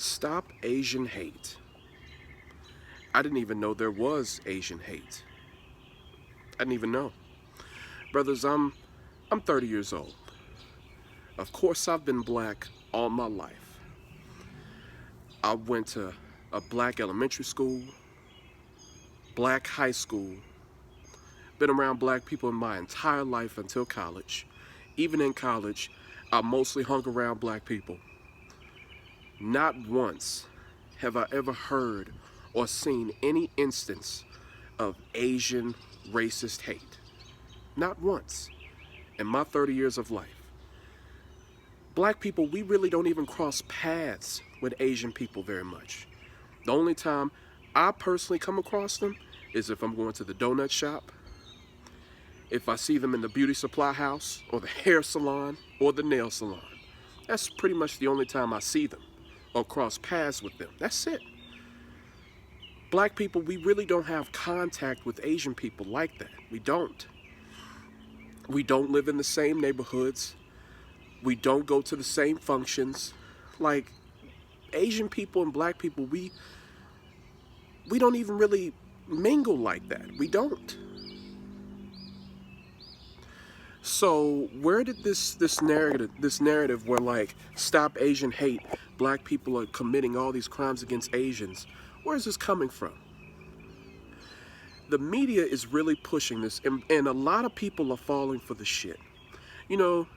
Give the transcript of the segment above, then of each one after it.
Stop Asian hate. I didn't even know there was Asian hate. I didn't even know. Brothers, I'm 30 years old. Of course I've been black all my life. I went to a black elementary school, black high school, been around black people in my entire life until college. Even in college, I mostly hung around black people. Not once have I ever heard or seen any instance of Asian racist hate. Not once in my 30 years of life. Black people, we really don't even cross paths with Asian people very much. The only time I personally come across them is if I'm going to the donut shop, if I see them in the beauty supply house, or the hair salon, or the nail salon. That's pretty much the only time I see them or cross paths with them. That's it. Black people, we really don't have contact with Asian people like that. We don't. We don't live in the same neighborhoods. We don't go to the same functions. Like, Asian people and black people, we don't even really mingle like that. We don't. So where did this narrative where, like, stop Asian hate, black people are committing all these crimes against Asians, where is this coming from? The media is really pushing this, and a lot of people are falling for the shit. You know,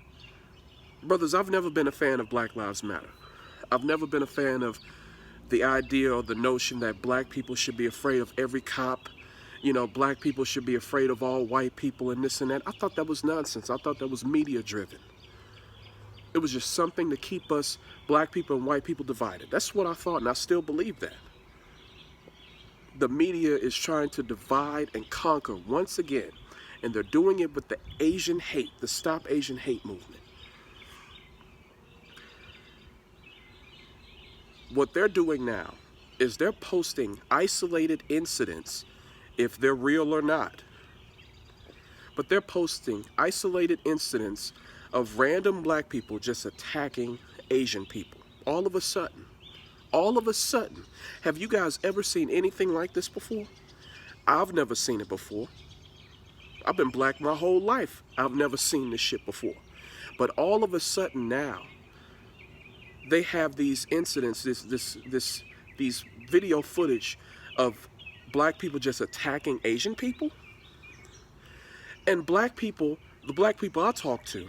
brothers, I've never been a fan of Black Lives Matter. I've never been a fan of the idea or the notion that black people should be afraid of every cop. You know, black people should be afraid of all white people and this and that. I thought that was nonsense. I thought that was media driven. It was just something to keep us, black people and white people, divided. That's what I thought, and I still believe that. The media is trying to divide and conquer once again, and they're doing it with the Asian hate, the Stop Asian Hate movement. What they're doing now is they're posting isolated incidents, if they're real or not. But they're posting isolated incidents of random black people just attacking Asian people. All of a sudden. Have you guys ever seen anything like this before? I've never seen it before. I've been black my whole life. I've never seen this shit before. But all of a sudden now, they have these incidents, these video footage of black people just attacking Asian people. And black people, the black people I talk to,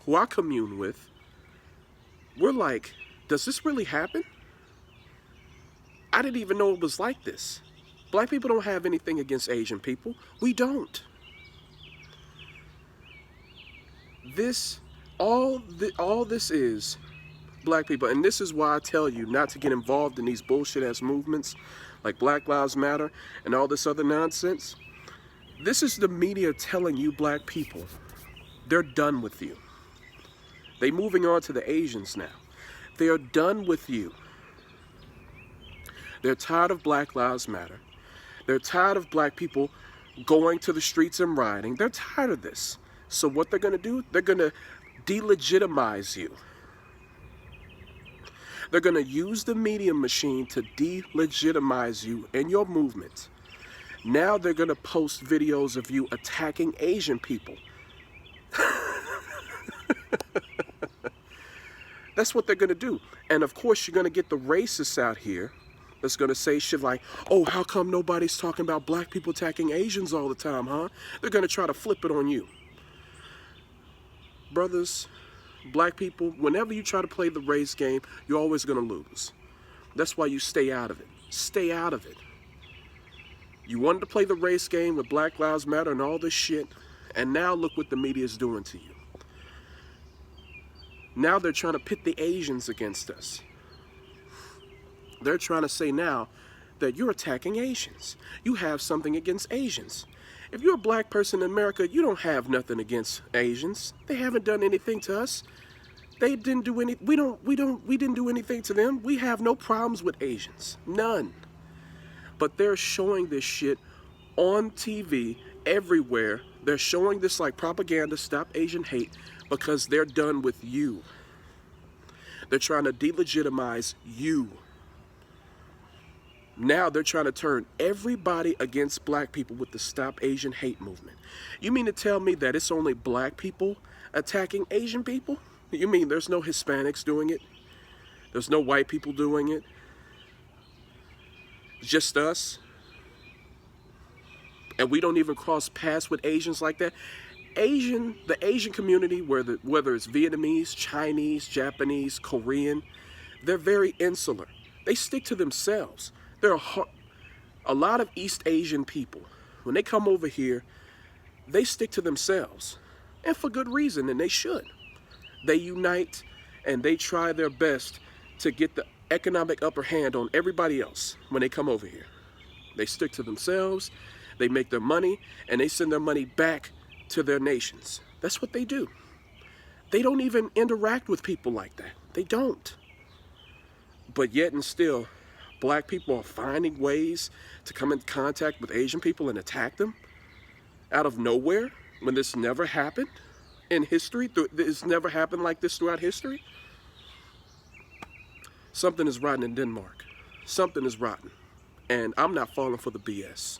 who I commune with, we're like, does this really happen? I didn't even know it was like this. Black people don't have anything against Asian people. We don't. All this is black people, and this is why I tell you not to get involved in these bullshit ass movements like Black Lives Matter and all this other nonsense. This is the media telling you black people they're done with you. They're moving on to the Asians now. They are done with you. They're tired of Black Lives Matter. They're tired of black people going to the streets and rioting. They're tired of this. So what they're going to do, they're going to delegitimize you. They're going to use the media machine to delegitimize you and your movement. Now they're going to post videos of you attacking Asian people. That's what they're going to do. And of course, you're going to get the racists out here that's going to say shit like, oh, how come nobody's talking about black people attacking Asians all the time, huh? They're going to try to flip it on you. Brothers, black people, whenever you try to play the race game, you're always going to lose. That's why you stay out of it. Stay out of it. You wanted to play the race game with Black Lives Matter and all this shit, and now look what the media is doing to you. Now they're trying to pit the Asians against us. They're trying to say now that you're attacking Asians. You have something against Asians. If you're a black person in America, you don't have nothing against Asians. They haven't done anything to us. They didn't do any. We didn't do anything to them. We have no problems with Asians. None. But they're showing this shit on TV everywhere. They're showing this like propaganda, stop Asian hate, because they're done with you. They're trying to delegitimize you. Now they're trying to turn everybody against black people with the Stop Asian Hate movement. You mean to tell me that it's only black people attacking Asian people? You mean there's no Hispanics doing it? There's no white people doing it? Just us? And we don't even cross paths with Asians like that? The Asian community, whether it's Vietnamese, Chinese, Japanese, Korean, they're very insular. They stick to themselves. There are a lot of East Asian people. When they come over here, they stick to themselves. And for good reason, and they should. They unite and they try their best to get the economic upper hand on everybody else when they come over here. They stick to themselves, they make their money, and they send their money back to their nations. That's what they do. They don't even interact with people like that. They don't. But yet and still, black people are finding ways to come in contact with Asian people and attack them out of nowhere when this never happened in history. This never happened like this throughout history. Something is rotten in Denmark. Something is rotten. And I'm not falling for the BS.